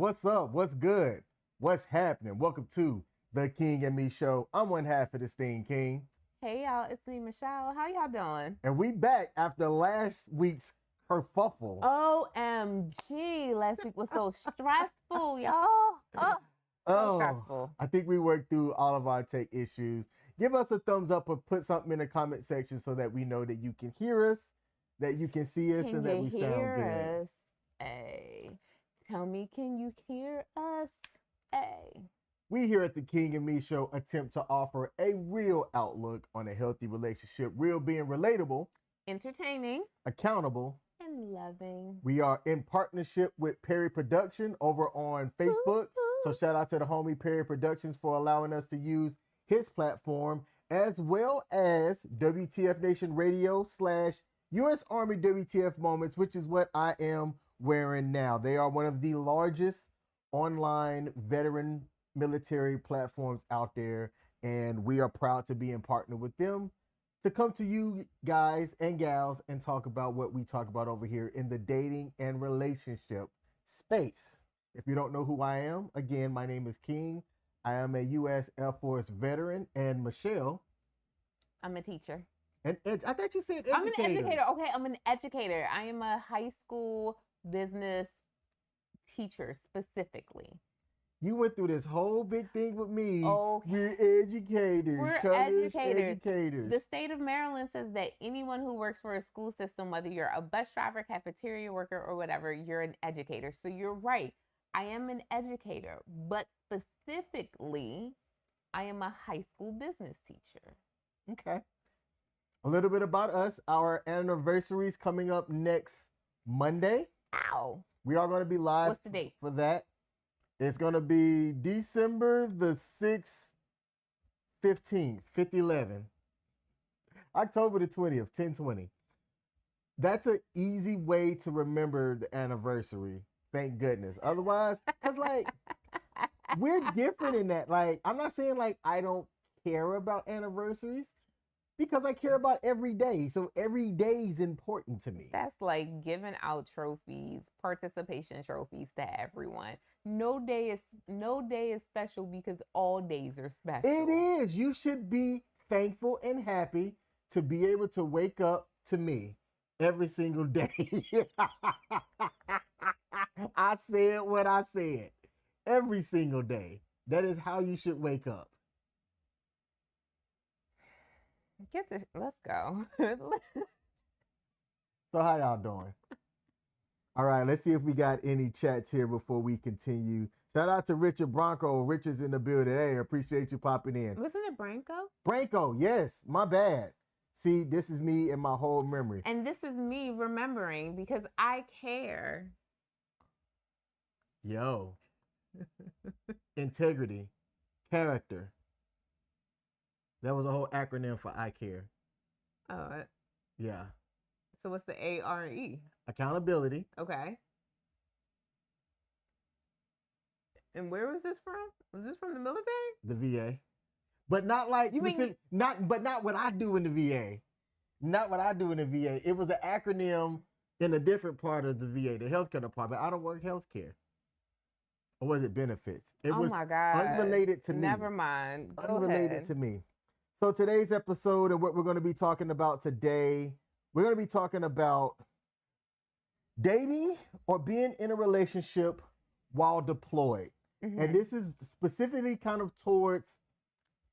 What's up? What's good? What's happening? Welcome to the King and Me show. I'm one half of this thing, King. Hey y'all, it's me, Michelle. How y'all doing? And we back after last week's kerfuffle. OMG, last week was so stressful, y'all. So stressful. I think we worked through all of our tech issues. Give us a thumbs up or put something in the comment section so that we know that you can hear us, that you can see us, and that we sound good. Us? Hey. Tell me, can you hear us? Hey. We here at the King and Me show attempt to offer a real outlook on a healthy relationship, real being relatable, entertaining, accountable, and loving. We are in partnership with Perry Production over on Facebook. So shout out to the homie Perry Productions for allowing us to use his platform, as well as WTF Nation Radio / US Army WTF Moments, which is what I am wearing now. They are one of the largest online veteran military platforms out there, and we are proud to be in partner with them to come to you guys and gals and talk about what we talk about over here in the dating and relationship space. If you don't know who I am, again, my name is King. I am a U.S. Air Force veteran, and Michelle. I'm a teacher. I thought you said educator. I'm an educator. Okay, I'm an educator. I am a high school business teacher specifically. You went through this whole big thing with me. Okay. We're educators. We're educators. The state of Maryland says that anyone who works for a school system, whether you're a bus driver, cafeteria worker, or whatever, you're an educator. So you're right. I am an educator, but specifically, I am a high school business teacher. Okay. A little bit about us. Our anniversary is coming up next Monday. Ow. We are going to be live. What's the date? For that. It's going to be December the 6th, 15th, 5/11. October the 20th, 10/20. That's an easy way to remember the anniversary. Thank goodness. Otherwise, because like, we're different in that. Like, I'm not saying like I don't care about anniversaries, because I care about every day. So every day is important to me. That's like giving out trophies, participation trophies to everyone. No day is special because all days are special. It is. You should be thankful and happy to be able to wake up to me every single day. I said what I said. Every single day. That is how you should wake up. Let's go. So how y'all doing? All right, let's see if we got any chats here before we continue. Shout out to Richard Bronco. Richard's in the building. Hey, appreciate you popping in. Wasn't it Branco? Branco, yes. My bad. See, this is me and my whole memory. And this is me remembering because I care. Yo. Integrity. Character. That was a whole acronym for I care. Oh. Yeah. So what's the ARE? Accountability. Okay. And where was this from? Was this from the military? The VA. But not like not what I do in the VA. Not what I do in the VA. It was an acronym in a different part of the VA, the healthcare department. I don't work healthcare. Or was it benefits? It was my God. Unrelated to me. Never mind. Unrelated to me. So today's episode and what we're going to be talking about today, we're going to be talking about dating or being in a relationship while deployed. Mm-hmm. And this is specifically kind of towards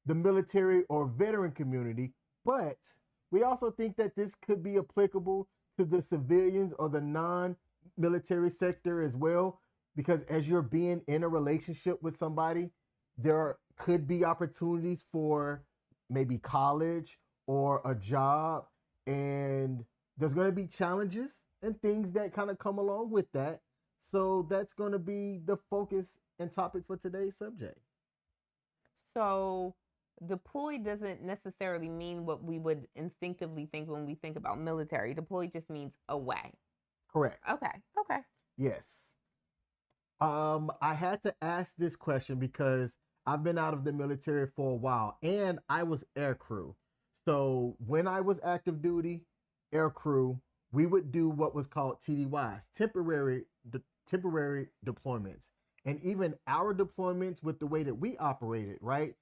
the military or veteran community, but we also think that this could be applicable to the civilians or the non-military sector as well, because as you're being in a relationship with somebody, there could be opportunities for maybe college or a job, and there's going to be challenges and things that kind of come along with that. So that's going to be the focus and topic for today's subject. So deployed doesn't necessarily mean what we would instinctively think when we think about military. Deployed just means away. Correct. Okay. Yes. I had to ask this question because I've been out of the military for a while, and I was air crew. So when I was active duty air crew, we would do what was called TDYs, temporary deployments. and even our deployments with the way that we operated, right?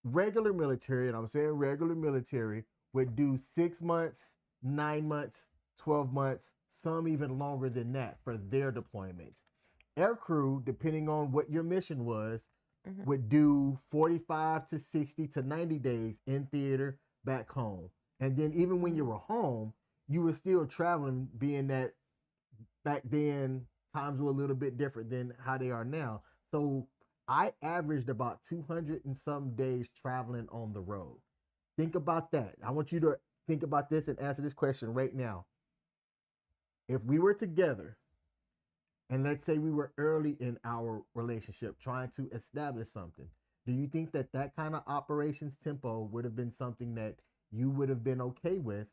Regular military, and I'm saying regular military, would do 6 months, 9 months, 12 months, some even longer than that for their deployments. Aircrew, depending on what your mission was, would do 45 to 60 to 90 days in theater back home. And then even when you were home, you were still traveling, being that back then times were a little bit different than how they are now. So I averaged about 200 and some days traveling on the road. Think about that. I want you to think about this and answer this question right now. If we were together, and let's say we were early in our relationship trying to establish something, do you think that that kind of operations tempo would have been something that you would have been okay with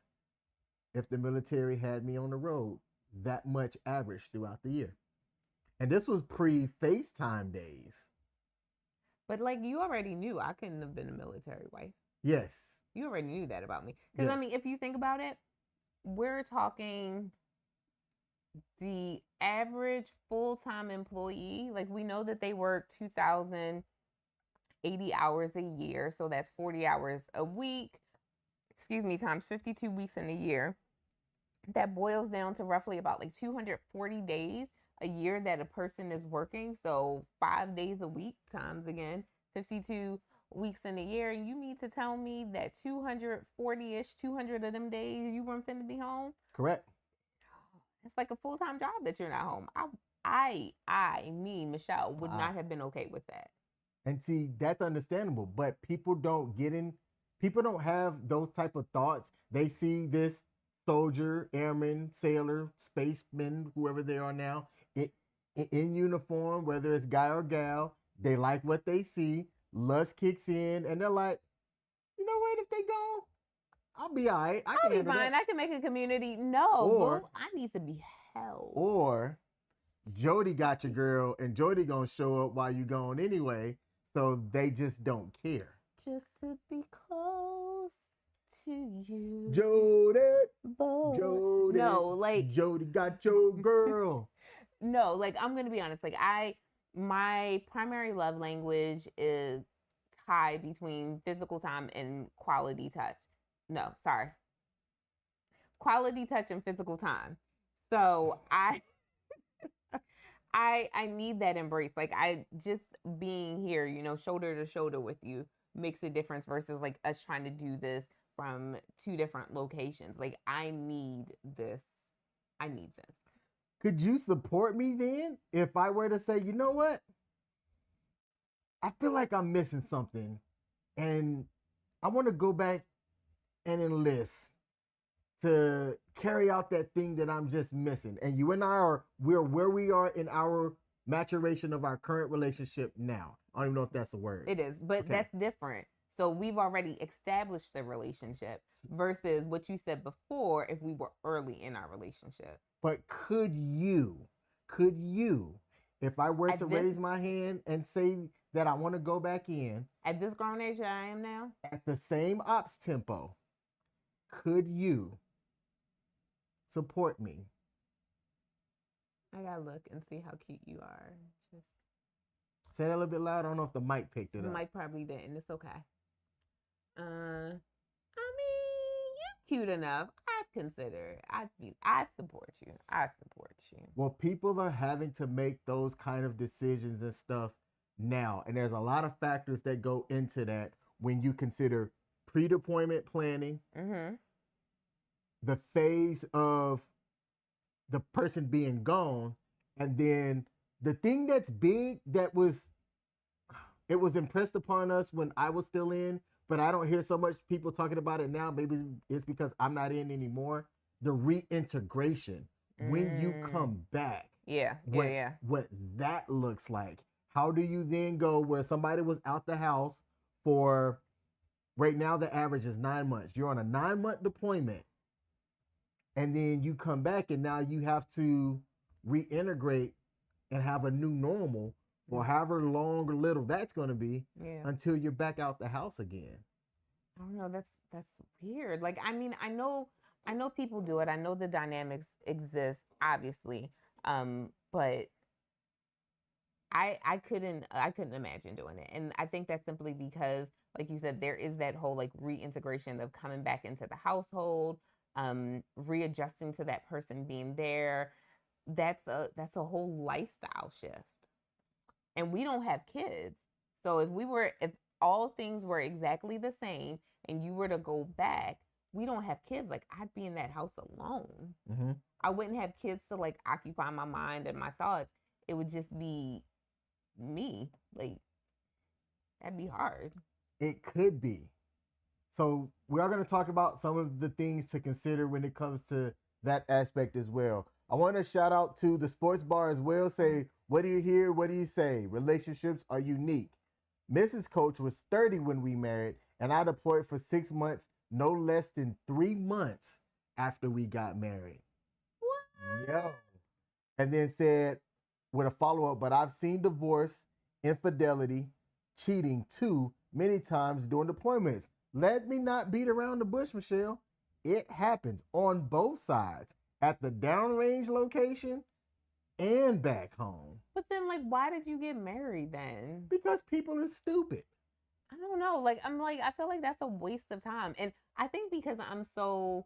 if the military had me on the road that much average throughout the year? And this was pre-FaceTime days. But like, you already knew I couldn't have been a military wife. Yes. You already knew that about me. Because, yes. I mean, if you think about it, we're talking the average full-time employee. Like, we know that they work 2,080 hours a year. So that's 40 hours a week, times 52 weeks in a year. That boils down to roughly about like 240 days a year that a person is working. So 5 days a week times, again, 52 weeks in a year. And you need to tell me that 240-ish, 200 of them days you weren't finna be home? Correct. It's like a full-time job that you're not home. Me, Michelle, would not have been okay with that. And see, that's understandable, but people don't have those type of thoughts. They see this soldier, airman, sailor, spaceman, whoever they are now, in uniform, whether it's guy or gal. They like what they see. Lust kicks in, and they're like, you know what? If they go, I'll be all right. I'll be fine. That. I can make a community. No, boo, I need to be held. Or Jody got your girl, and Jody gonna show up while you gone anyway. So they just don't care. Just to be close to you, Jody. Jody. No, like Jody got your girl. No, like, I'm gonna be honest. Like, my primary love language is tied between physical time and quality touch. No, sorry. Quality touch and physical time. So I need that embrace. Like, I just being here, shoulder to shoulder with you makes a difference versus like us trying to do this from two different locations. Like, I need this. Could you support me then if I were to say, you know what? I feel like I'm missing something and I want to go back and enlist to carry out that thing that I'm just missing. And you and I we're where we are in our maturation of our current relationship now. I don't even know if that's a word. It is, but That's different. So we've already established the relationship versus what you said before if we were early in our relationship. But could you, if I were to raise my hand and say that I want to go back in. At this grown age that I am now? At the same ops tempo, could you support me? I gotta look and see how cute you are. Just say that a little bit loud. I don't know if the mic picked it up. The mic probably didn't. It's okay. I mean, you're cute enough. I'd support you. Well, people are having to make those kind of decisions and stuff now. And there's a lot of factors that go into that when you consider pre-deployment planning, the phase of the person being gone, and then the thing that's big it was impressed upon us when I was still in, but I don't hear so much people talking about it now. Maybe it's because I'm not in anymore. The reintegration when you come back. What that looks like. How do you then go where somebody was out the house for, right now the average is 9 months. You're on a 9-month deployment. And then you come back and now you have to reintegrate and have a new normal for however long or little that's going to be until you're back out the house again. I don't know. That's weird. Like, I mean, I know people do it. I know the dynamics exist, obviously. But I couldn't imagine doing it. And I think that's simply because, like you said, there is that whole like reintegration of coming back into the household, readjusting to that person being there. That's a whole lifestyle shift. And we don't have kids. So if all things were exactly the same and you were to go back, we don't have kids. Like, I'd be in that house alone. Mm-hmm. I wouldn't have kids to like occupy my mind and my thoughts. It would just be me. Like, that'd be hard. It could be. So we are going to talk about some of the things to consider when it comes to that aspect as well. I want to shout out to the sports bar as well. Say, what do you hear? What do you say? Relationships are unique. Mrs. Coach was 30 when we married, and I deployed for 6 months, no less than 3 months after we got married. What? Yo. And then said with a follow-up, but I've seen divorce, infidelity, cheating too many times during deployments. Let me not beat around the bush, Michelle. It happens on both sides, at the downrange location and back home. But then, like, why did you get married then? Because people are stupid. I don't know. Like, I feel like that's a waste of time. And I think because I'm so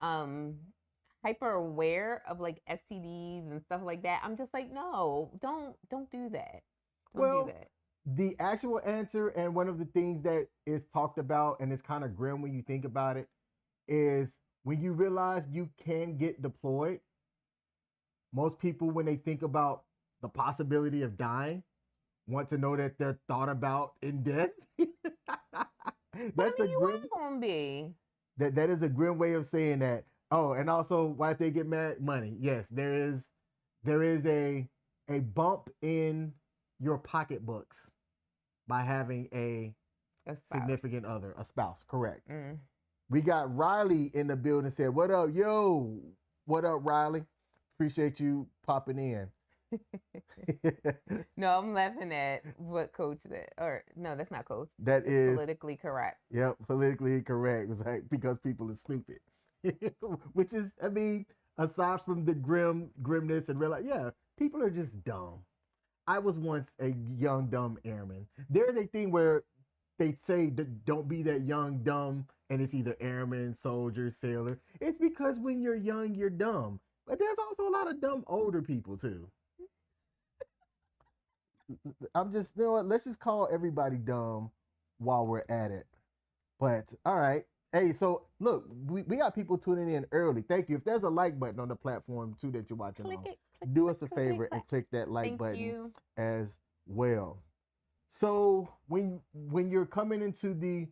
hyper aware of like STDs and stuff like that, I'm just like, no, don't do that. Don't do that. The actual answer, and one of the things that is talked about and is kind of grim when you think about it, is when you realize you can get deployed. Most people, when they think about the possibility of dying, want to know that they're thought about in death. That's you are gonna be. That is a grim way of saying that. Oh, and also, why did they get married? Money. Yes, there is a bump in your pocketbooks by having a significant other, a spouse. Correct. Mm. We got Riley in the building. Said, "What up, yo? What up, Riley? Appreciate you popping in." No, I'm laughing at what Coach said. Or no, that's not Coach. That is politically correct. Yep, politically correct. Was like, because people are stupid. Which is, I mean, aside from the grimness and realize, yeah, people are just dumb. I was once a young dumb airman. There's a thing where they say don't be that young dumb, and it's either airman, soldier, sailor. It's because when you're young, you're dumb. But there's also a lot of dumb older people too. I'm just, you know what, let's just call everybody dumb while we're at it. But all right. Hey, so look, we got people tuning in early. Thank you. If there's a like button on the platform too that you're watching on, do us a favor and click that like button as well. So when you're coming into the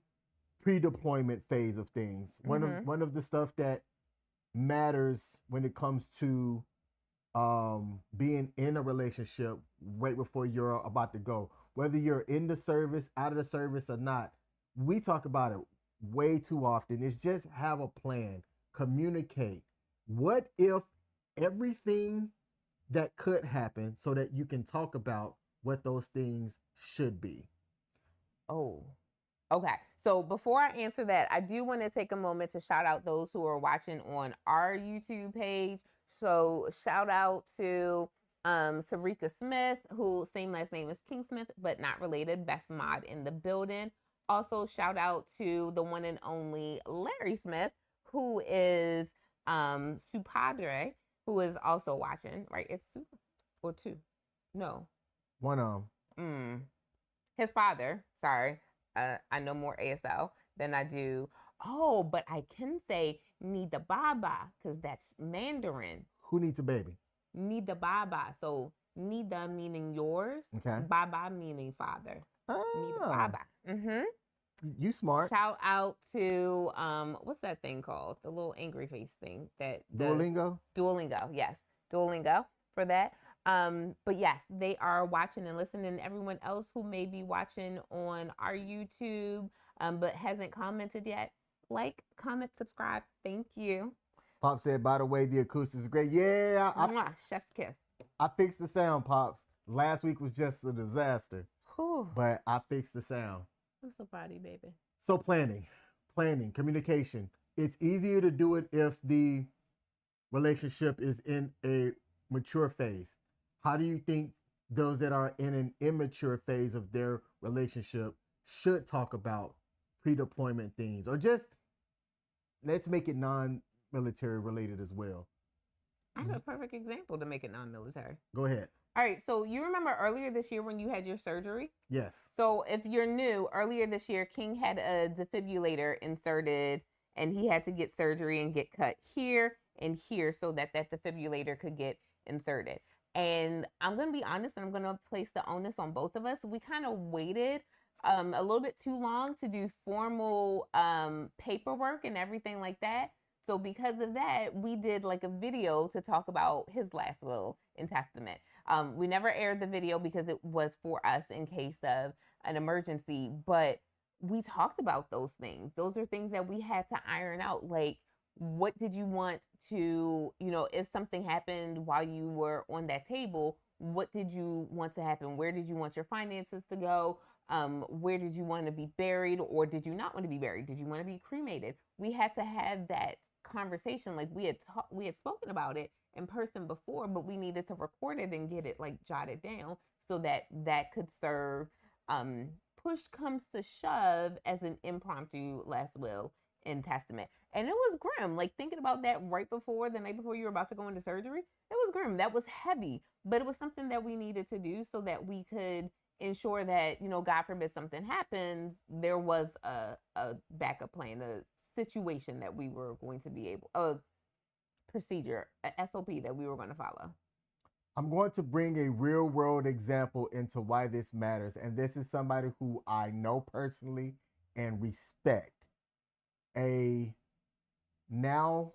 pre-deployment phase of things, one of the stuff that matters when it comes to being in a relationship right before you're about to go, whether you're in the service, out of the service or not, we talk about it way too often. Is just have a plan, communicate. What if everything that could happen, so that you can talk about what those things should be? Oh, okay. So before I answer that, I do want to take a moment to shout out those who are watching on our YouTube page. So shout out to Sarika Smith, who same last name as King Smith, but not related. Best mod in the building. Also shout out to the one and only Larry Smith, who is Supadre, who is also watching. Right? It's Su or two? No. One His father. Sorry. I know more ASL than I do. Oh, but I can say Nida Baba because that's Mandarin. Who needs a baby? Nida Baba. So Nida meaning yours. Okay. Baba meaning father. Ah. Nida Baba. Mm-hmm. You smart. Shout out to what's that thing called? The little angry face thing that Duolingo? Duolingo, yes. Duolingo for that. But yes, they are watching and listening. And everyone else who may be watching on our YouTube but hasn't commented yet, like, comment, subscribe. Thank you. Pop said, by the way, the acoustics is great. Yeah. Chef's kiss. I fixed the sound, Pops. Last week was just a disaster. Whew. But I fixed the sound. I'm so proud of you, baby. So planning, communication. It's easier to do it if the relationship is in a mature phase. How do you think those that are in an immature phase of their relationship should talk about pre-deployment things, or just let's make it non-military related as well. I have a perfect example to make it non-military. Go ahead. All right, so you remember earlier this year when you had your surgery? Yes. So if you're new, earlier this year, King had a defibrillator inserted, and he had to get surgery and get cut here and here so that that defibrillator could get inserted. And I'm going to be honest, and I'm going to place the onus on both of us. We kind of waited a little bit too long to do formal paperwork and everything like that. So because of that, we did like a video to talk about his last will and testament. We never aired the video because it was for us in case of an emergency, but we talked about those things. Those are things that we had to iron out. Like, what did you want to, if something happened while you were on that table, what did you want to happen? Where did you want your finances to go? Where did you want to be buried, or did you not want to be buried? Did you want to be cremated? We had to have that conversation. Like we had spoken about it in person before, but we needed to record it and get it like jotted down so that that could serve push comes to shove as an impromptu last will and testament. And it was grim. Like thinking about that right before the night before you were about to go into surgery, it was grim. That was heavy, but it was something that we needed to do so that we could ensure that, God forbid something happens, there was a backup plan, a situation that we were going to be able, a procedure, a SOP that we were going to follow. I'm going to bring a real world example into why this matters. And this is somebody who I know personally and respect. A now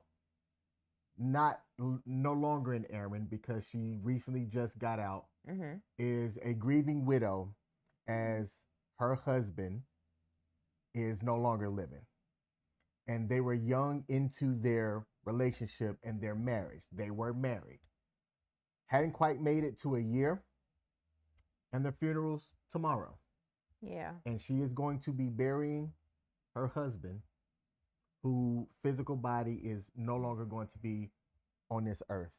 no longer an airman because she recently just got out, is a grieving widow as her husband is no longer living. And they were young into their relationship and their marriage. They were married. Hadn't quite made it to a year, and their funeral's tomorrow. Yeah. And she is going to be burying her husband, whose physical body is no longer going to be on this earth.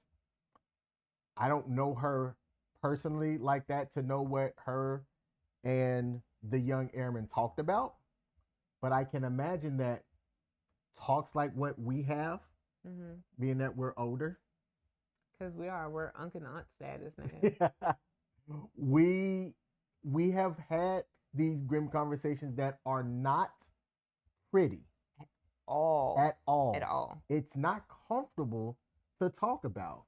I don't know her personally like that to know what her and the young airman talked about, but I can imagine that talks like what we have, being that we're older, because we're uncle and aunt status now. we have had these grim conversations that are not pretty at all. At all. It's not comfortable to talk about.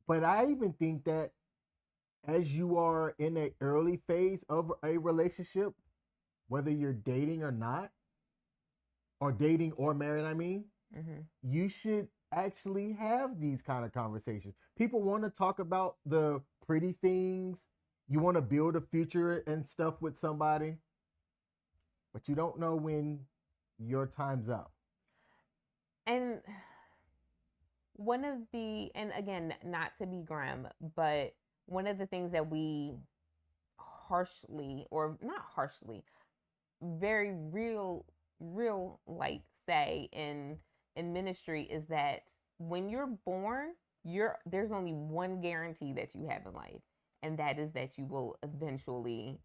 But I even think that as you are in an early phase of a relationship, whether you're dating or not, or dating or married, you should actually have these kind of conversations. People want to talk about the pretty things. You want to build a future and stuff with somebody, but you don't know when your time's up. And and again, not to be grim, but one of the things that we very real like say in ministry is that when you're born, there's only one guarantee that you have in life, and that is that you will eventually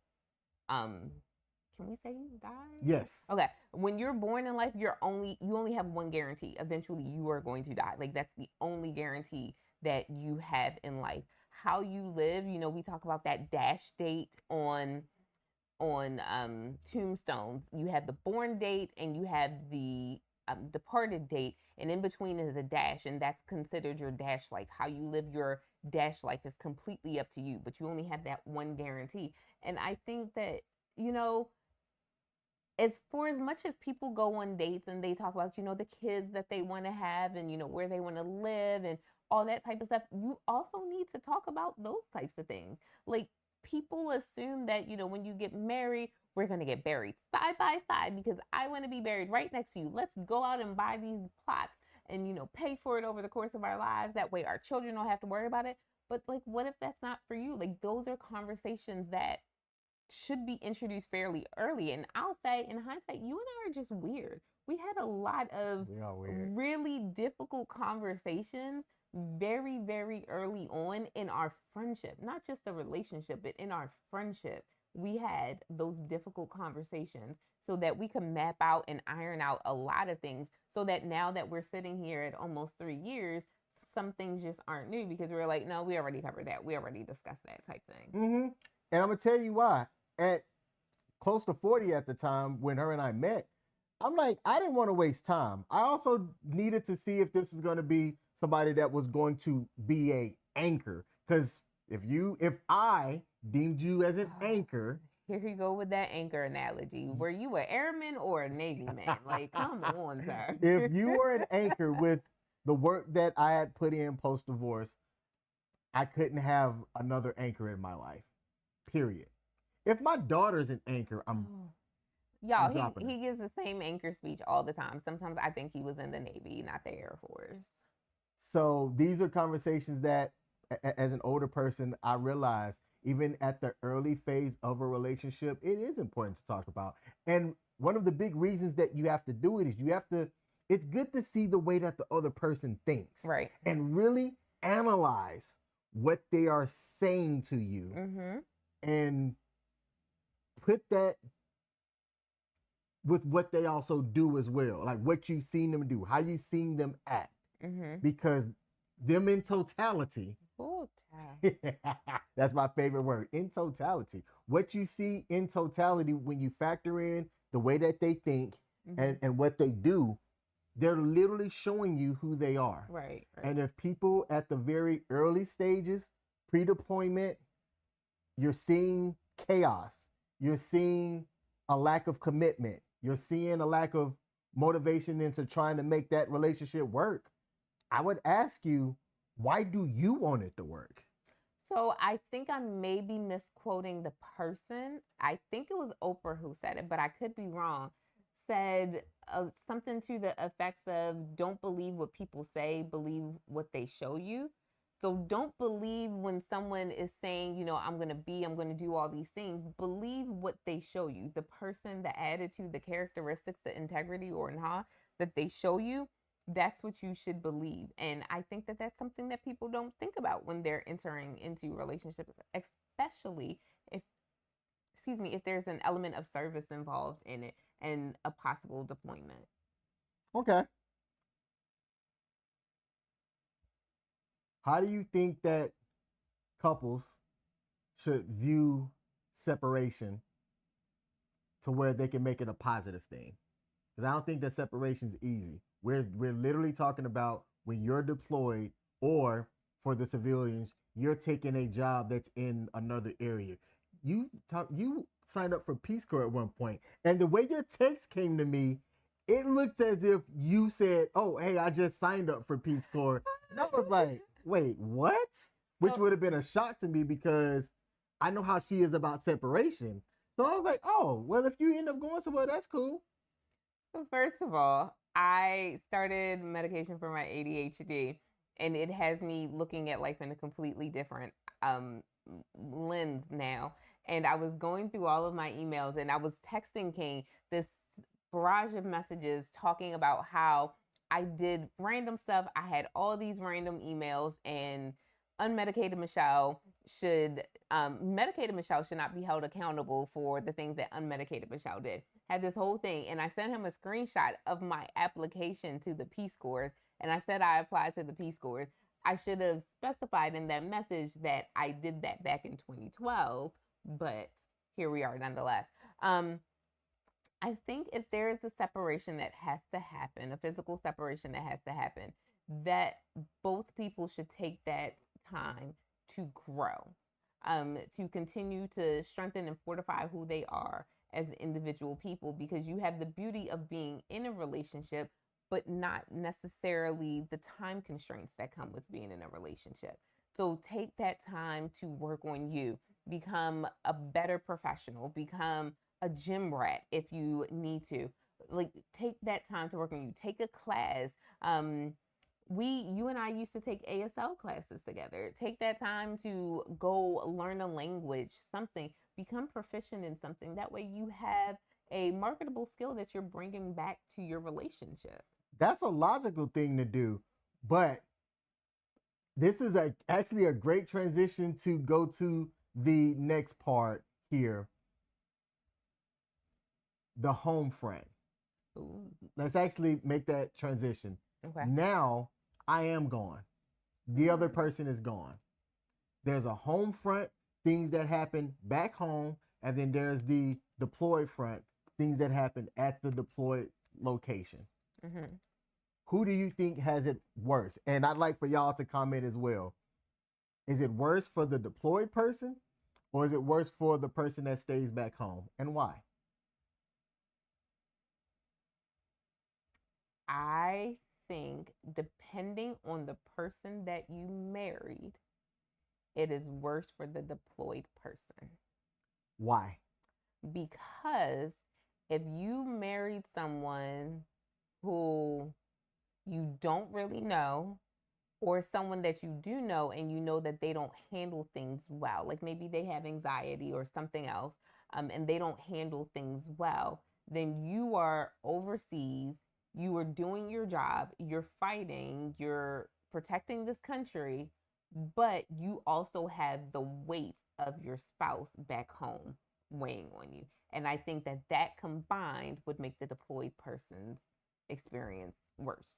can we say die? Yes. Okay. When you're born in life, you only have one guarantee. Eventually you are going to die. Like that's the only guarantee that you have in life. How you live, we talk about that dash date on tombstones. You have the born date and you have the departed date, and in between is a dash, and that's considered your dash life. How you live your dash life is completely up to you, but you only have that one guarantee. And I think that, as much as people go on dates and they talk about, the kids that they want to have and, where they want to live and all that type of stuff, you also need to talk about those types of things. Like, people assume that, when you get married, we're going to get buried side by side because I want to be buried right next to you. Let's go out and buy these plots and, pay for it over the course of our lives. That way our children don't have to worry about it. But like, what if that's not for you? Like, those are conversations that should be introduced fairly early. And I'll say, in hindsight, you and I are just weird. We had a lot of really difficult conversations very, very early on in our friendship, not just the relationship, but in our friendship, we had those difficult conversations so that we could map out and iron out a lot of things, so that now that we're sitting here at almost 3 years, some things just aren't new because we're like, no, we already covered that. We already discussed that type thing. Mm-hmm. And I'm going to tell you why. At close to 40 at the time when her and I met, I'm like, I didn't want to waste time. I also needed to see if this was going to be somebody that was going to be a anchor. Because if I deemed you as an anchor. Here you go with that anchor analogy. Were you an airman or a Navy man? Like, come on, sir. If you were an anchor with the work that I had put in post-divorce, I couldn't have another anchor in my life, period. If my daughter's an anchor, Y'all, he gives the same anchor speech all the time. Sometimes I think he was in the Navy, not the Air Force. So these are conversations that, as an older person, I realize even at the early phase of a relationship, it is important to talk about. And one of the big reasons that you have to do it is it's good to see the way that the other person thinks. Right. And really analyze what they are saying to you. Mm-hmm. And put that with what they also do as well. Like what you've seen them do, how you've seen them act. Mm-hmm. Because them in totality, that's my favorite word, in totality. What you see in totality when you factor in the way that they think and what they do, they're literally showing you who they are. Right. And if people at the very early stages, pre-deployment, you're seeing chaos, you're seeing a lack of commitment, you're seeing a lack of motivation into trying to make that relationship work, I would ask you, why do you want it to work? So I think I may be misquoting the person. I think it was Oprah who said it, but I could be wrong. Said something to the effects of, don't believe what people say, believe what they show you. So don't believe when someone is saying, I'm going to do all these things. Believe what they show you. The person, the attitude, the characteristics, the integrity or not that they show you, that's what you should believe. And I think that that's something that people don't think about when they're entering into relationships, especially if there's an element of service involved in it and a possible deployment. Okay. How do you think that couples should view separation to where they can make it a positive thing? Because I don't think that separation is easy. We're literally talking about when you're deployed, or for the civilians, you're taking a job that's in another area. You signed up for Peace Corps at one point, and the way your text came to me, it looked as if you said, "Oh, hey, I just signed up for Peace Corps." And I was like, "Wait, what?" Which would have been a shock to me because I know how she is about separation. So I was like, "Oh, well, if you end up going somewhere, that's cool." So first of all, I started medication for my ADHD, and it has me looking at life in a completely different lens now. And I was going through all of my emails, and I was texting King this barrage of messages talking about how I did random stuff. I had all these random emails, and unmedicated Michelle medicated Michelle should not be held accountable for the things that unmedicated Michelle did. Had this whole thing, and I sent him a screenshot of my application to the Peace Corps, and I said I applied to the Peace Corps. I should have specified in that message that I did that back in 2012, but here we are nonetheless. I think if there is a separation that has to happen, a physical separation that has to happen, that both people should take that time to grow, to continue to strengthen and fortify who they are as individual people, because you have the beauty of being in a relationship, but not necessarily the time constraints that come with being in a relationship. So take that time to work on you, become a better professional, become a gym rat if you need to. Like, take that time to work on you. Take a class. You and I used to take ASL classes together. Take that time to go learn a language, something, become proficient in something. That way you have a marketable skill that you're bringing back to your relationship. That's a logical thing to do, but this is actually a great transition to go to the next part here. The home front. Ooh. Let's actually make that transition. Okay. Now I am gone. The other person is gone. There's a home front, things that happen back home, and then there's the deployed front, things that happen at the deployed location. Mm-hmm. Who do you think has it worse? And I'd like for y'all to comment as well. Is it worse for the deployed person, or is it worse for the person that stays back home, and why? I think depending on the person that you married, it is worse for the deployed person. Why? Because if you married someone who you don't really know, or someone that you do know and you know that they don't handle things well, like maybe they have anxiety or something else, and they don't handle things well, then you are overseas, you are doing your job, you're fighting, you're protecting this country, but you also have the weight of your spouse back home weighing on you. And I think that that combined would make the deployed person's experience worse.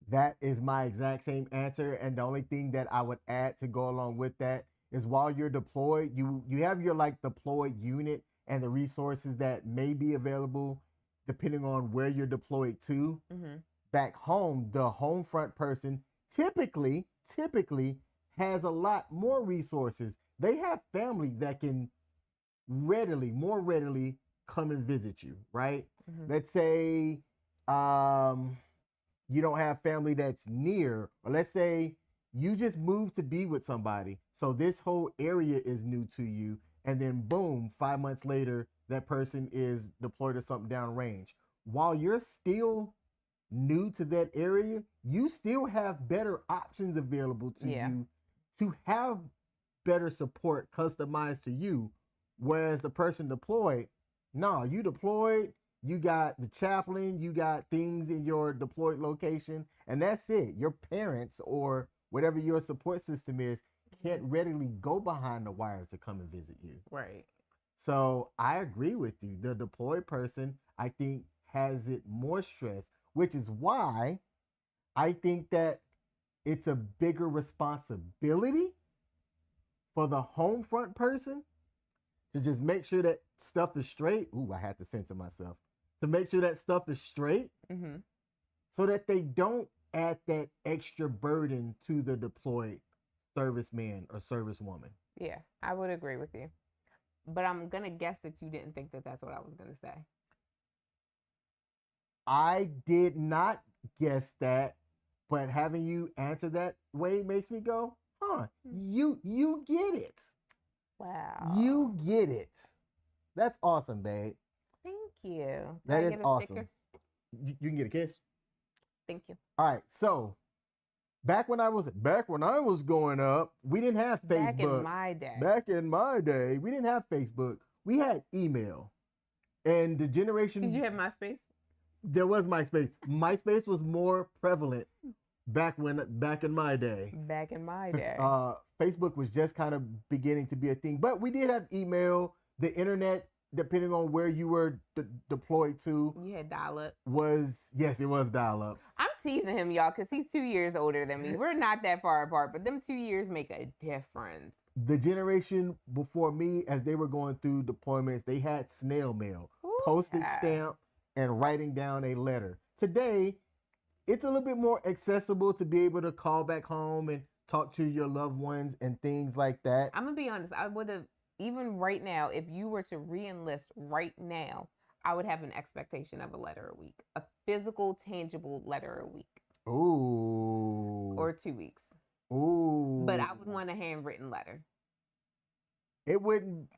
That is my exact same answer. And the only thing that I would add to go along with that is while you're deployed, you have your like deployed unit and the resources that may be available depending on where you're deployed to. Mm-hmm. Back home, the home front person typically has a lot more resources. They have family that can more readily come and visit you, right? Mm-hmm. Let's say you don't have family that's near, or let's say you just moved to be with somebody. So this whole area is new to you. And then boom, 5 months later, that person is deployed or something downrange. While you're still new to that area, you still have better options available to you to have better support customized to you. Whereas the person deployed, no, you deployed, you got the chaplain, you got things in your deployed location, and that's it. Your parents or whatever your support system is can't readily go behind the wire to come and visit you. Right. So I agree with you. The deployed person, I think, has it more stress, which is why I think that it's a bigger responsibility for the home front person to just make sure that stuff is straight. Ooh, I had to censor myself. To make sure that stuff is straight, mm-hmm. so that they don't add that extra burden to the deployed serviceman or servicewoman. Yeah, I would agree with you. But I'm going to guess that you didn't think that that's what I was going to say. I did not guess that, but having you answer that way makes me go, huh, you get it. Wow. You get it. That's awesome, babe. Thank you. That is awesome. You can get a kiss. Thank you. All right. So back when I was growing up, we didn't have Facebook. Back in my day, we didn't have Facebook. We had email. And the generation. Did you have MySpace? There was MySpace. MySpace was more prevalent back in my day. Back in my day. Facebook was just kind of beginning to be a thing, but we did have email. The internet, depending on where you were deployed to, you had dial-up. It was dial-up. I'm teasing him, y'all, because he's 2 years older than me. We're not that far apart, but them 2 years make a difference. The generation before me, as they were going through deployments, they had snail mail, postage stamp, and writing down a letter. Today, it's a little bit more accessible to be able to call back home and talk to your loved ones and things like that. I'm going to be honest. I would have, even right now, if you were to re-enlist right now, I would have an expectation of a letter a week. A physical, tangible letter a week. Ooh. Or 2 weeks. Ooh. But I would want a handwritten letter. It wouldn't.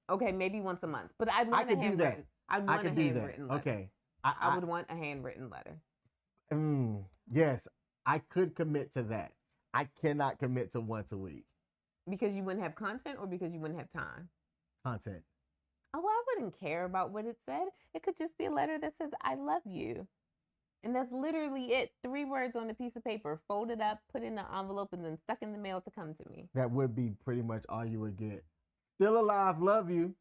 Okay, maybe once a month. But I'd want a handwritten. I'd want a handwritten letter. Okay. I would want a handwritten letter. Yes, I could commit to that. I cannot commit to once a week. Because you wouldn't have content or because you wouldn't have time? Content. Oh, well, I wouldn't care about what it said. It could just be a letter that says, I love you. And that's literally it. 3 words on a piece of paper, folded up, put in an envelope, and then stuck in the mail to come to me. That would be pretty much all you would get. Still alive, love you.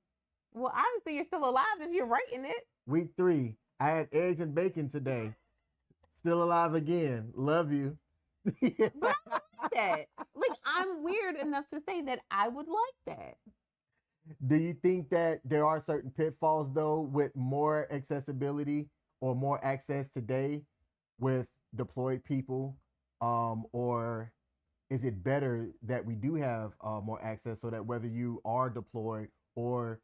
Well, obviously you're still alive if you're writing it. Week 3, I had eggs and bacon today. Still alive again, love you. But I like that. Like, I'm weird enough to say that I would like that. Do you think that there are certain pitfalls though with more accessibility or more access today with deployed people, or is it better that we do have more access so that whether you are deployed or,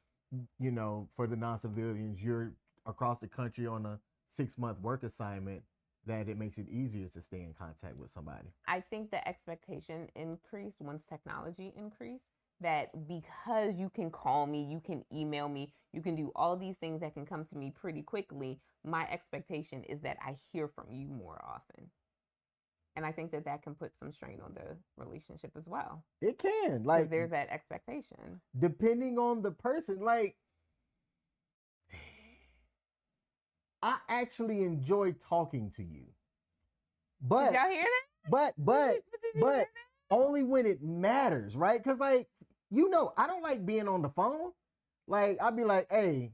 you know, for the non-civilians, you're across the country on a 6-month work assignment, that it makes it easier to stay in contact with somebody? I think the expectation increased once technology increased, that because you can call me, you can email me, you can do all these things that can come to me pretty quickly, my expectation is that I hear from you more often. And I think that that can put some strain on the relationship as well. It can. Like, there's that expectation. Depending on the person, like, I actually enjoy talking to you. But did y'all hear that? But only when it matters, right? Because, like, you know, I don't like being on the phone. Like, I'll be like, hey,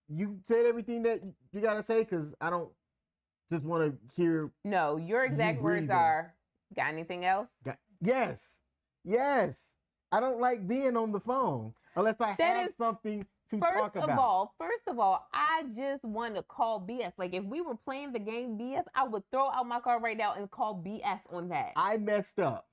you said everything that you got to say, because I don't just want to hear. No, your exact words are, got anything else? Yes. I don't like being on the phone unless I have something to talk about. First of all, I just want to call BS. Like, if we were playing the game BS, I would throw out my car right now and call BS on that. I messed up.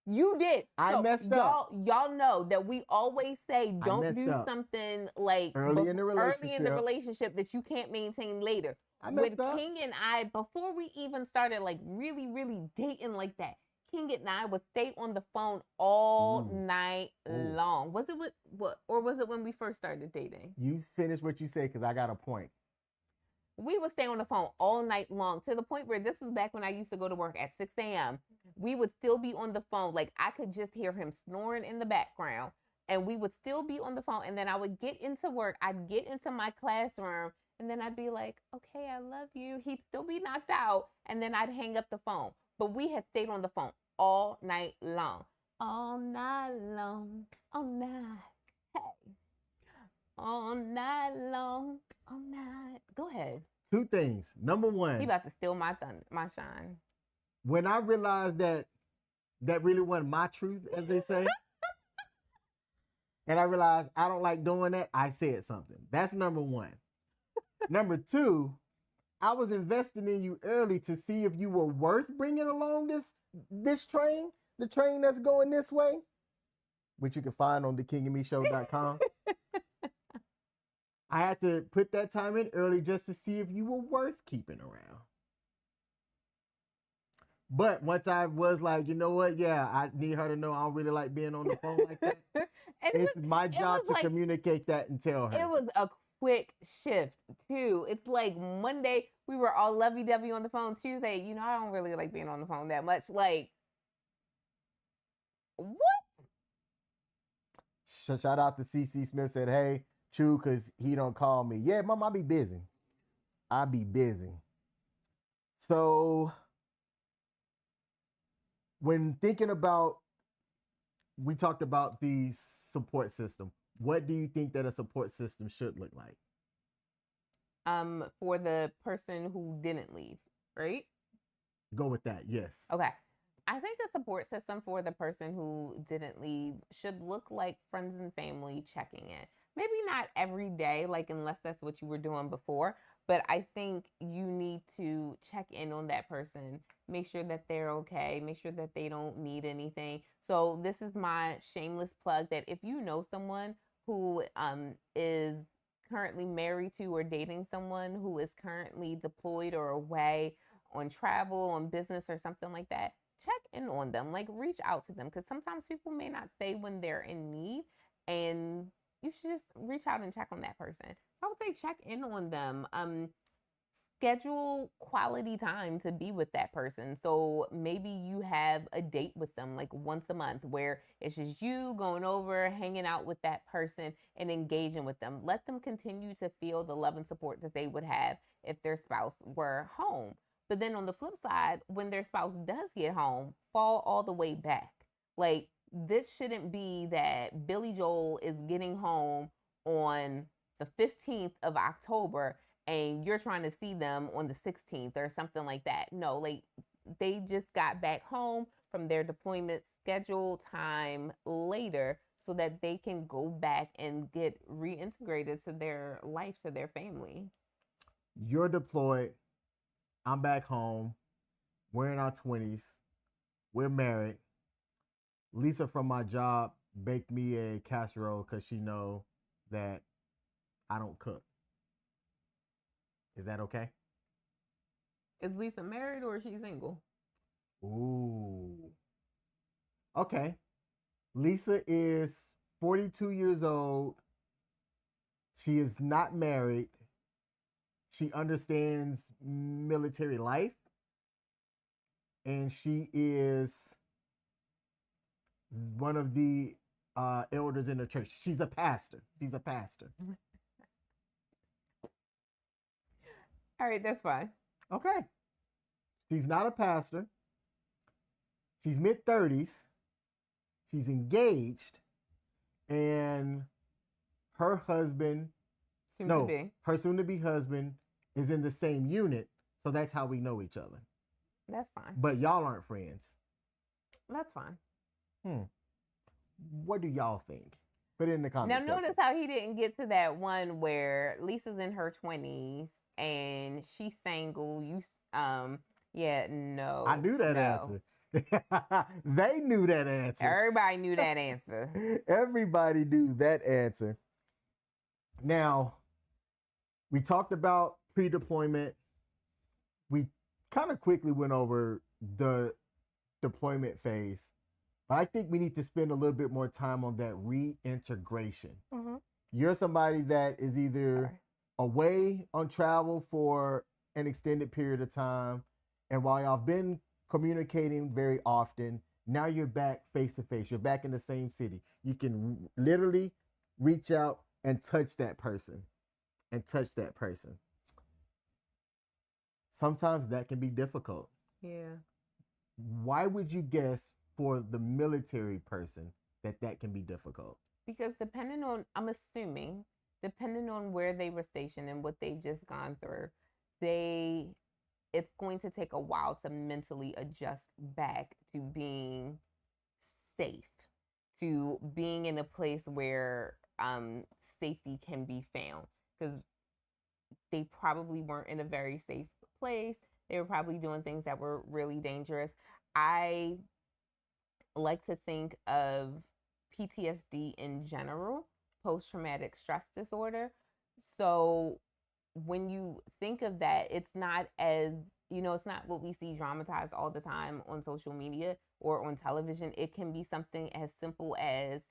You did. I messed up. Y'all know that we always say don't do something like early in the relationship that you can't maintain later. With King and I, before we even started like really, really dating like that, King and I would stay on the phone all night long. Was it or was it when we first started dating? You finish what you say, because I got a point. We would stay on the phone all night long, to the point where this was back when I used to go to work at 6 a.m. We would still be on the phone. Like, I could just hear him snoring in the background, and we would still be on the phone. And then I would get into work. I'd get into my classroom, and then I'd be like, okay, I love you. He'd still be knocked out, and then I'd hang up the phone. But we had stayed on the phone all night long. All night long. All night. Hey. All night long. All night. Go ahead. 2 things. Number 1. He about to steal my thunder, my shine. When I realized that really wasn't my truth, as they say, and I realized I don't like doing that, I said something. That's number 1. Number 2, I was investing in you early to see if you were worth bringing along this train, the train that's going this way, which you can find on thekingandmeshow.com. I had to put that time in early just to see if you were worth keeping around. But once I was like, you know what? Yeah, I need her to know I don't really like being on the phone like that. It's my job to communicate that and tell her. It was a quick shift, too. It's like Monday, we were all lovey-dovey on the phone. Tuesday, you know, I don't really like being on the phone that much. Like, what? Shout out to CC Smith, said, hey, true, because he don't call me. Yeah, Mom, I be busy. So when thinking about, we talked about the support system. What do you think that a support system should look like? For the person who didn't leave, right? Go with that, yes. Okay. I think a support system for the person who didn't leave should look like friends and family checking in. Maybe not every day, like unless that's what you were doing before, but I think you need to check in on that person, make sure that they're okay, make sure that they don't need anything. So this is my shameless plug that if you know someone who is currently married to or dating someone who is currently deployed or away on travel, on business or something like that, check in on them, like reach out to them, because sometimes people may not say when they're in need, and you should just reach out and check on that person. So I would say check in on them. Schedule quality time to be with that person. So maybe you have a date with them like once a month where it's just you going over, hanging out with that person and engaging with them. Let them continue to feel the love and support that they would have if their spouse were home. But then on the flip side, when their spouse does get home, fall all the way back. Like, this shouldn't be that Billy Joel is getting home on the 15th of October and you're trying to see them on the 16th or something like that. No, like, they just got back home from their deployment schedule time later so that they can go back and get reintegrated to their life, to their family. You're deployed. I'm back home. We're in our 20s. We're married. Lisa from my job baked me a casserole because she know that I don't cook. Is that okay? Is Lisa married or is she single? Ooh. Okay. Lisa is 42 years old. She is not married. She understands military life. And she is one of the elders in the church. She's a pastor. She's a pastor. All right, that's fine. Okay. She's not a pastor. She's mid-30s. She's engaged. And her husband, her soon-to-be husband is in the same unit. So that's how we know each other. That's fine. But y'all aren't friends. That's fine. What do y'all think? Put it in the comments. Now, notice how he didn't get to that one where Lisa's in her 20s and she's single. Yeah, no. I knew that answer. They knew that answer. Everybody knew that answer. Everybody knew that answer. Now, we talked about pre-deployment. We kind of quickly went over the deployment phase, but I think we need to spend a little bit more time on that reintegration. Mm-hmm. You're somebody that is either away on travel for an extended period of time, and while y'all been communicating very often, now you're back face to face. You're back in the same city. You can literally reach out and touch that person. Sometimes that can be difficult. Yeah. Why would you guess for the military person that can be difficult? Because I'm assuming, depending on where they were stationed and what they've just gone through, it's going to take a while to mentally adjust back to being safe, to being in a place where safety can be found. Because they probably weren't in a very safe place. They were probably doing things that were really dangerous. I like to think of PTSD in general, post-traumatic stress disorder. So when you think of that, it's not as, it's not what we see dramatized all the time on social media or on television. It can be something as simple as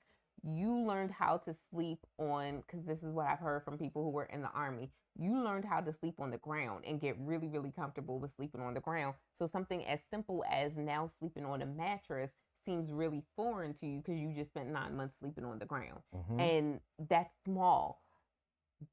you learned how to sleep on, because this is what I've heard from people who were in the Army. You learned how to sleep on the ground and get really, really comfortable with sleeping on the ground. So something as simple as now sleeping on a mattress seems really foreign to you because you just spent 9 months sleeping on the ground. Mm-hmm. And that's small,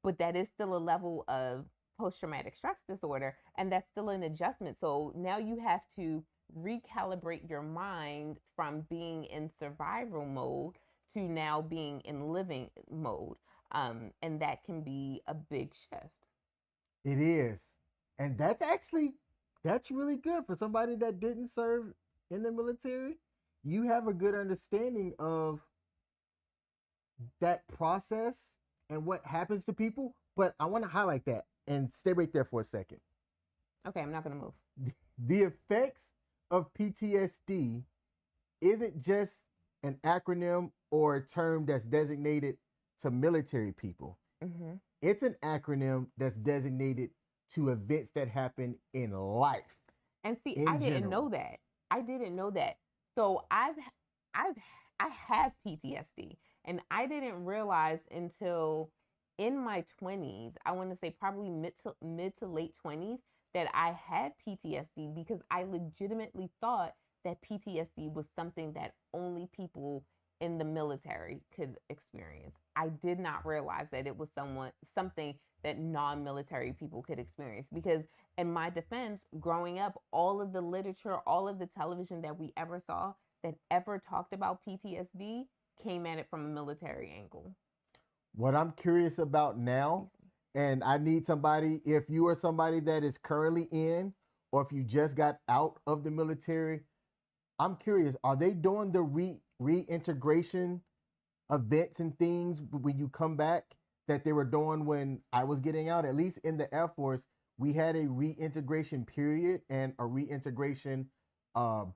but that is still a level of post-traumatic stress disorder, and that's still an adjustment. So now you have to recalibrate your mind from being in survival mode to now being in living mode. And that can be a big shift. It is. And that's really good for somebody that didn't serve in the military. You have a good understanding of that process and what happens to people. But I want to highlight that and stay right there for a second. Okay, I'm not going to move. The effects of PTSD isn't just an acronym or a term that's designated to military people. Mm-hmm. It's an acronym that's designated to events that happen in life. And see, I didn't know that. So I have PTSD, and I didn't realize until in my 20s, I want to say probably mid to late 20s, that I had PTSD, because I legitimately thought that PTSD was something that only people in the military could experience. I did not realize that it was something that non-military people could experience, because in my defense, growing up, all of the literature, all of the television that we ever saw that ever talked about PTSD came at it from a military angle. What I'm curious about now, and I need somebody, if you are somebody that is currently in, or if you just got out of the military, I'm curious, are they doing the reintegration events and things when you come back that they were doing when I was getting out? At least in the Air Force, we had a reintegration period and a reintegration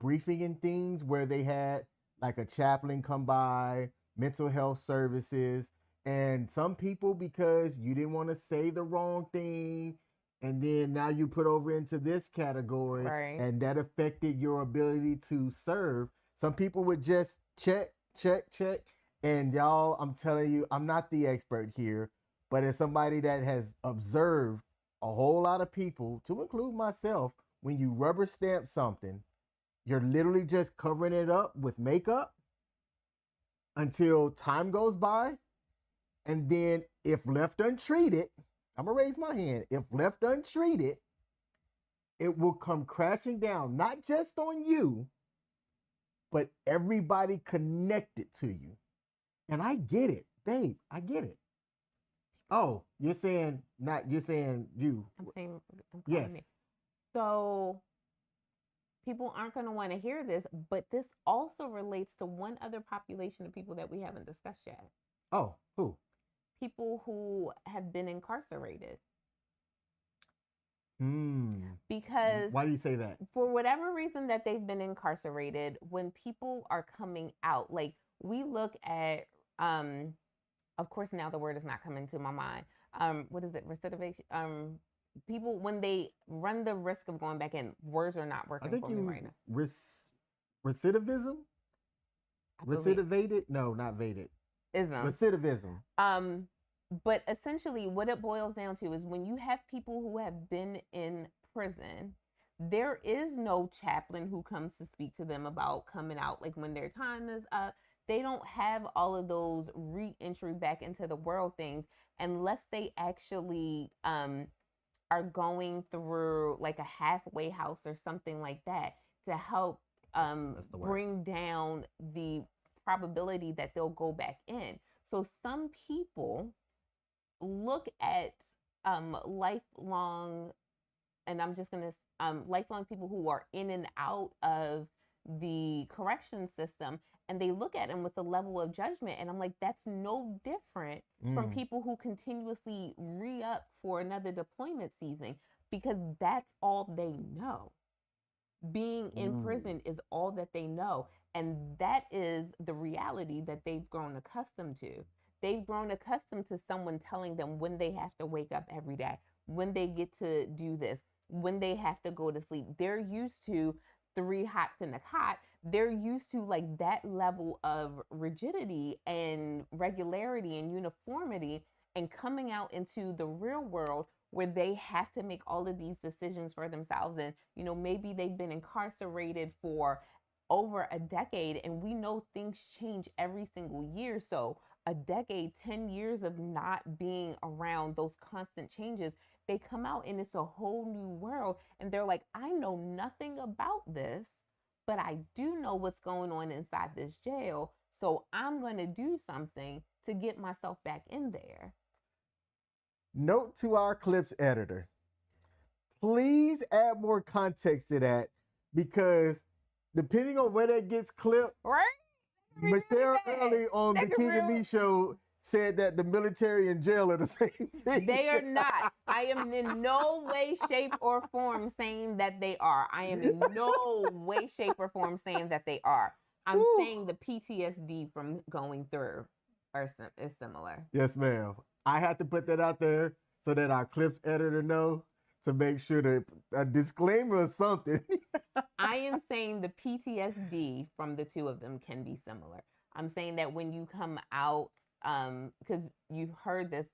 briefing and things where they had like a chaplain come by, mental health services, and some people, because you didn't want to say the wrong thing, and then now you put over into this category, right, and that affected your ability to serve. Some people would just check. And y'all, I'm telling you, I'm not the expert here, but as somebody that has observed a whole lot of people, to include myself, when you rubber stamp something, you're literally just covering it up with makeup until time goes by. And then if left untreated, I'm going to raise my hand. If left untreated, it will come crashing down, not just on you, but everybody connected to you. And I get it, babe. I get it. Oh, you're saying you're saying you. I'm saying, yes. Me. So people aren't going to want to hear this, but this also relates to one other population of people that we haven't discussed yet. Oh, who? People who have been incarcerated. Because why do you say that? For whatever reason that they've been incarcerated, when people are coming out, like we look at, of course now the word is not coming to my mind. What is it? Recidivation. People, when they run the risk of going back in, words are not working for me right now. Recidivism? Recidivated? No, not vated. Recidivism. But essentially what it boils down to is when you have people who have been in prison, there is no chaplain who comes to speak to them about coming out, like when their time is up. They don't have all of those re-entry back into the world things unless they actually are going through like a halfway house or something like that to help bring down the probability that they'll go back in. So some people look at lifelong, and I'm just going to, lifelong people who are in and out of the correction system, and they look at them with a level of judgment. And I'm like, that's no different from people who continuously re-up for another deployment season, because that's all they know. Being in prison is all that they know. And that is the reality that they've grown accustomed to. They've grown accustomed to someone telling them when they have to wake up every day, when they get to do this, when they have to go to sleep. They're used to 3 hots in a cot. They're used to like that level of rigidity and regularity and uniformity, and coming out into the real world where they have to make all of these decisions for themselves. And, you know, maybe they've been incarcerated for over a decade, and we know things change every single year. So a decade, 10 years of not being around those constant changes, they come out and it's a whole new world. And they're like, I know nothing about this, but I do know what's going on inside this jail. So I'm going to do something to get myself back in there. Note to our clips editor, please add more context to that, because depending on where that gets clipped, right? Michelle early on the King and Me show said that the military and jail are the same thing. They are not. I am in no way, shape, or form saying that they are. I am in no way, shape, or form saying that they are. I'm saying the PTSD from going through is similar. Yes, ma'am. I had to put that out there so that our clips editor know, to make sure that a disclaimer or something. I am saying the PTSD from the two of them can be similar. I'm saying that when you come out, because you've heard this,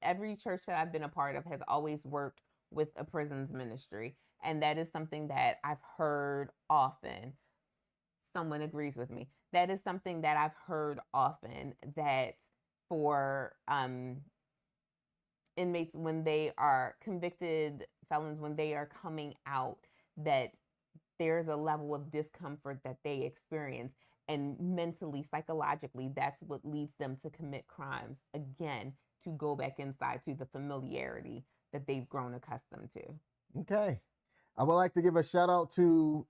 every church that I've been a part of has always worked with a prisons ministry. And that is something that I've heard often. Someone agrees with me. that is something that I've heard often, that for inmates, when they are convicted felons, when they are coming out, that there's a level of discomfort that they experience. And mentally, psychologically, that's what leads them to commit crimes again, to go back inside to the familiarity that they've grown accustomed to. Okay. I would like to give a shout out to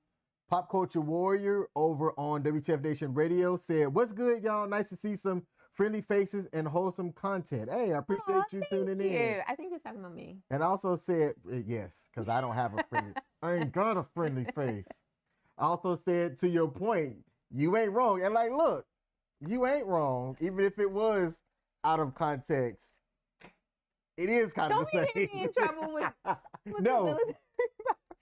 Pop Culture Warrior over on WTF Nation Radio. Said, "What's good, y'all? Nice to see some friendly faces and wholesome content. Hey, I appreciate you tuning in." I think you're talking about me. And also said, yes, because I don't have a friendly, I ain't got a friendly face. Also said, to your point, you ain't wrong. And like, look, you ain't wrong. Even if it was out of context, it is kind of the same. Don't be in trouble with no,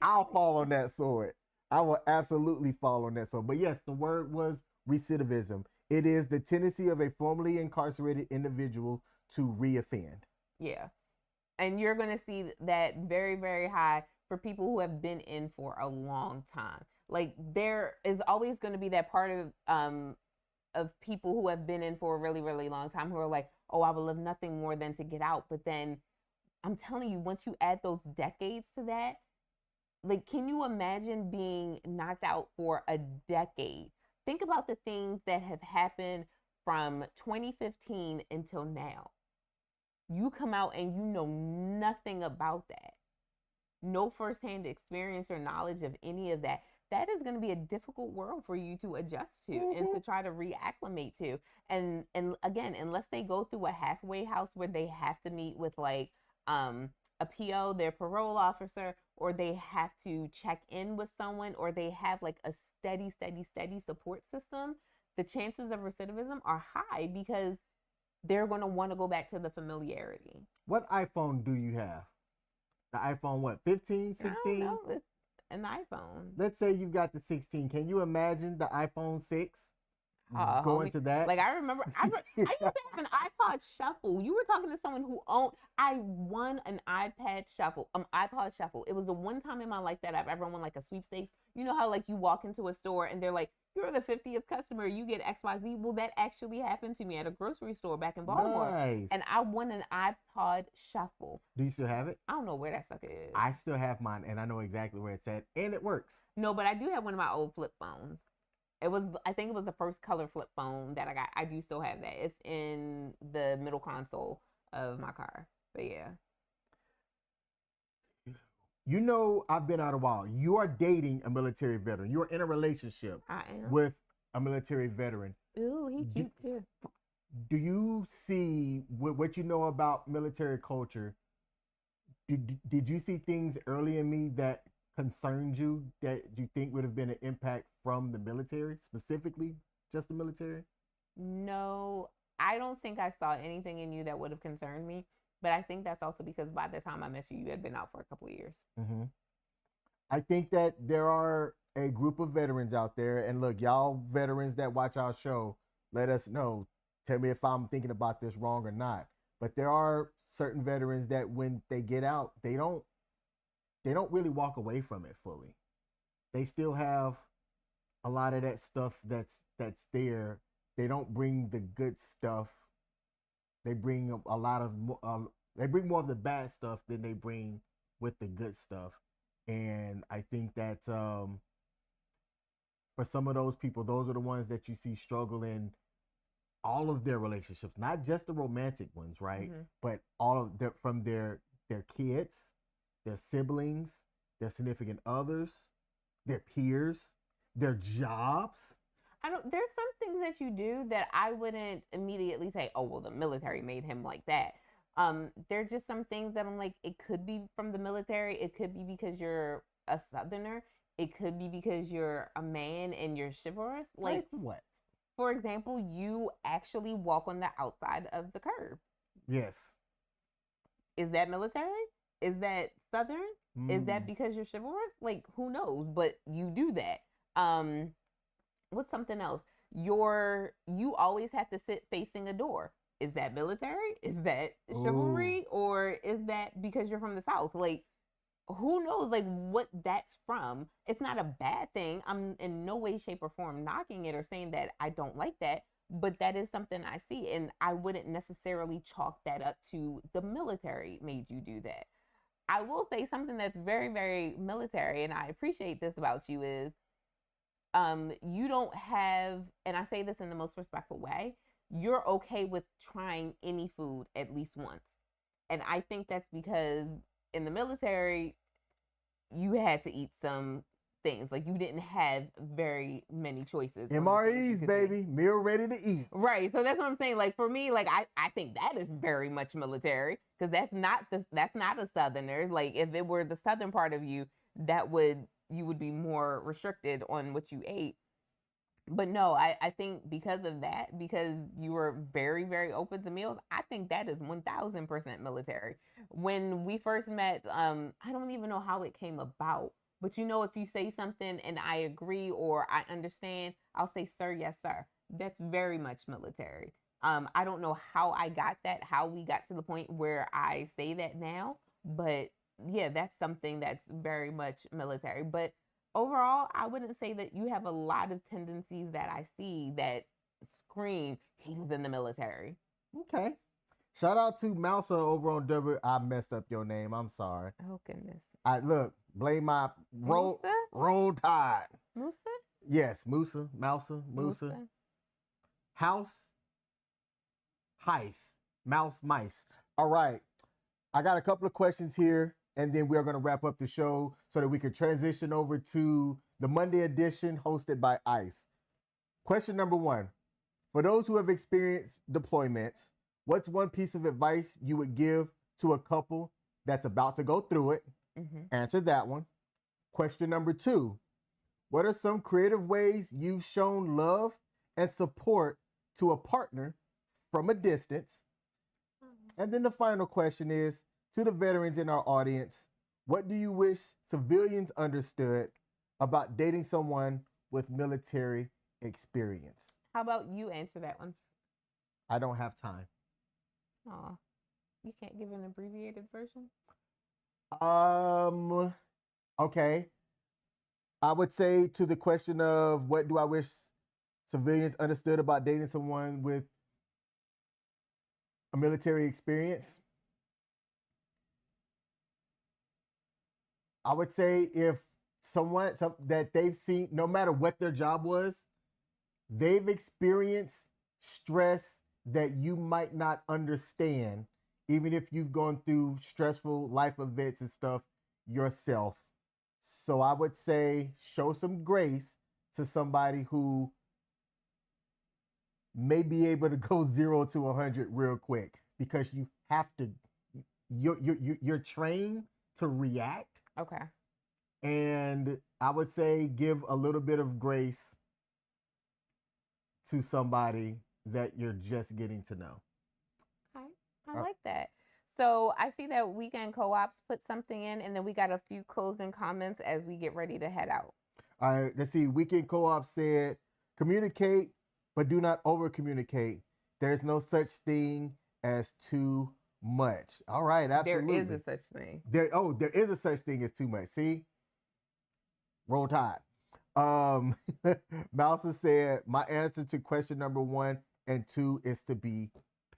I'll fall on that sword. I will absolutely fall on that sword. But yes, the word was recidivism. It is the tendency of a formerly incarcerated individual to reoffend. Yeah. And you're going to see that very, very high for people who have been in for a long time. Like, there is always going to be that part of people who have been in for a really, really long time who are like, oh, I would love nothing more than to get out. But then I'm telling you, once you add those decades to that, like, can you imagine being knocked out for a decade? Think about the things that have happened from 2015 until now. You come out and you know nothing about that. No firsthand experience or knowledge of any of that. That is going to be a difficult world for you to adjust to and to try to reacclimate to. And again, unless they go through a halfway house where they have to meet with like a PO, their parole officer, or they have to check in with someone, or they have like a steady support system, the chances of recidivism are high because they're going to want to go back to the familiarity. What iPhone do you have? The iPhone, what, 15, 16? I don't know. It's an iPhone. Let's say you've got the 16. Can you imagine the iPhone 6 going to that? Like, I remember, I used to have an iPod Shuffle. You were talking to someone who I won an iPod Shuffle. It was the one time in my life that I've ever won like a sweepstakes. You know how like you walk into a store and they're like, you're the 50th customer, you get XYZ. Well, that actually happened to me at a grocery store back in Baltimore. Nice. And I won an iPod Shuffle. Do you still have it? I don't know where that sucker is. I still have mine, and I know exactly where it's at, and it works. No, but I do have one of my old flip phones. I think it was the first color flip phone that I got. I do still have that. It's in the middle console of my car. But yeah. You know, I've been out a while. You are dating a military veteran. You are in a relationship with a military veteran. Ooh, he cute too. Do you see what you know about military culture? Did you see things early in me that concerned you, that you think would have been an impact from the military, specifically just the military? No, I don't think I saw anything in you that would have concerned me. But I think that's also because by the time I met you, you had been out for a couple of years. Mm-hmm. I think that there are a group of veterans out there. And look, y'all veterans that watch our show, let us know. Tell me if I'm thinking about this wrong or not. But there are certain veterans that when they get out, they don't really walk away from it fully. They still have a lot of that stuff that's there. They don't bring the good stuff. They bring a lot of they bring more of the bad stuff than they bring with the good stuff. And I think that for some of those people, those are the ones that you see struggle in all of their relationships, not just the romantic ones, right? Mm-hmm. But all of their, from their kids, their siblings, their significant others, their peers, their jobs. There's some things that you do that I wouldn't immediately say, oh, well, the military made him like that. There's just some things that I'm like, it could be from the military. It could be because you're a Southerner. It could be because you're a man and you're chivalrous. Like what? For example, you actually walk on the outside of the curb. Yes. Is that military? Is that Southern? Is that because you're chivalrous? Like, who knows? But you do that. What's something else? You always have to sit facing a door. Is that military? Is that chivalry? Or is that because you're from the South? Like, who knows like what that's from. It's not a bad thing. I'm in no way, shape, or form knocking it or saying that I don't like that, but that is something I see, and I wouldn't necessarily chalk that up to the military made you do that. I will say something that's very, very military, and I appreciate this about you is you don't have, and I say this in the most respectful way, you're okay with trying any food at least once. And I think that's because in the military, you had to eat some things. Like you didn't have very many choices. MREs, baby, meal ready to eat. Right. So that's what I'm saying. Like for me, like I think that is very much military because that's not a Southerner. Like if it were the Southern part of you, you would be more restricted on what you ate. But no, I think because of that, because you were very, very open to meals, I think that is 1000% military. When we first met, I don't even know how it came about, but if you say something and I agree or I understand, I'll say, sir, yes, sir. That's very much military. I don't know how I got that, how we got to the point where I say that now, but yeah, that's something that's very much military. But overall, I wouldn't say that you have a lot of tendencies that I see that scream he was in the military. Okay. Shout out to Mouser over on W. I messed up your name. I'm sorry. Oh goodness. I look, blame my roll tide. Musa? Yes, Musa, Musa. House, heist, mouse, mice. All right. I got a couple of questions here, and then we're going to wrap up the show so that we can transition over to the Monday edition hosted by ICE. Question number 1. For those who have experienced deployments, what's one piece of advice you would give to a couple that's about to go through it? Answer that one. Question number 2. What are some creative ways you've shown love and support to a partner from a distance? And then the final question is, to the veterans in our audience, what do you wish civilians understood about dating someone with military experience? How about you answer that one? I don't have time. Oh, you can't give an abbreviated version? Okay. I would say to the question of what do I wish civilians understood about dating someone with a military experience? I would say if someone that they've seen, no matter what their job was, they've experienced stress that you might not understand, even if you've gone through stressful life events and stuff yourself. So I would say show some grace to somebody who may be able to go 0 to 100 real quick, because you have to. You're trained to react. Okay. And I would say give a little bit of grace to somebody that you're just getting to know. Okay. I like that. So I see that Weekend Co-ops put something in, and then we got a few closing comments as we get ready to head out. All right, let's see. Weekend Co-op said, communicate, but do not over communicate. There's no such thing as too much. All right, absolutely. There is a such thing. There is a such thing as too much. See? Roll Tide. Mouser said, my answer to question number 1 and 2 is to be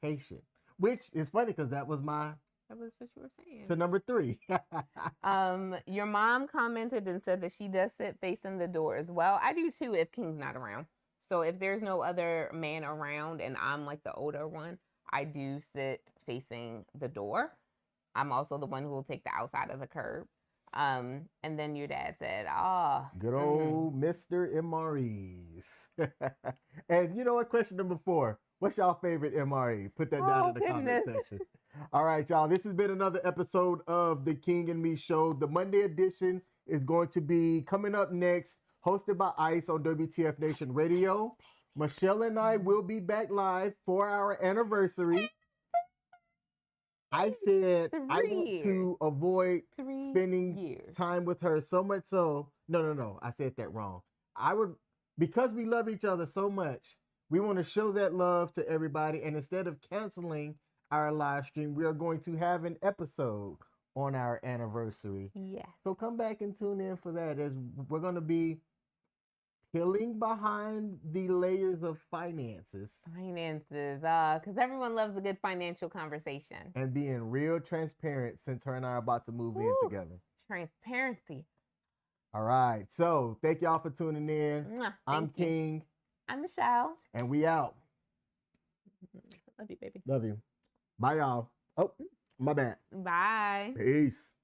patient. Which is funny because that was what you were saying. To number 3. Your mom commented and said that she does sit facing the door as well. I do too if King's not around. So if there's no other man around and I'm like the older one, I do sit facing the door. I'm also the one who will take the outside of the curb. And then your dad said, good old Mr. MREs. And you know what? Question number 4. What's y'all favorite MRE? Put that down in the comment section. All right, y'all. This has been another episode of the King and Me Show. The Monday edition is going to be coming up next, hosted by ICE on WTF Nation Radio. Michelle and I will be back live for our anniversary. I said I want to avoid spending time with her so much so. No. I said that wrong. Because we love each other so much, we want to show that love to everybody. And instead of canceling our live stream, we are going to have an episode on our anniversary. Yes. So come back and tune in for that, as we're going to be peeling behind the layers of finances. Because everyone loves a good financial conversation. And being real transparent, since her and I are about to move in together. Transparency. All right. So thank y'all for tuning in. I'm King. I'm Michelle. And we out. Love you, baby. Love you. Bye, y'all. Oh, my bad. Bye. Peace.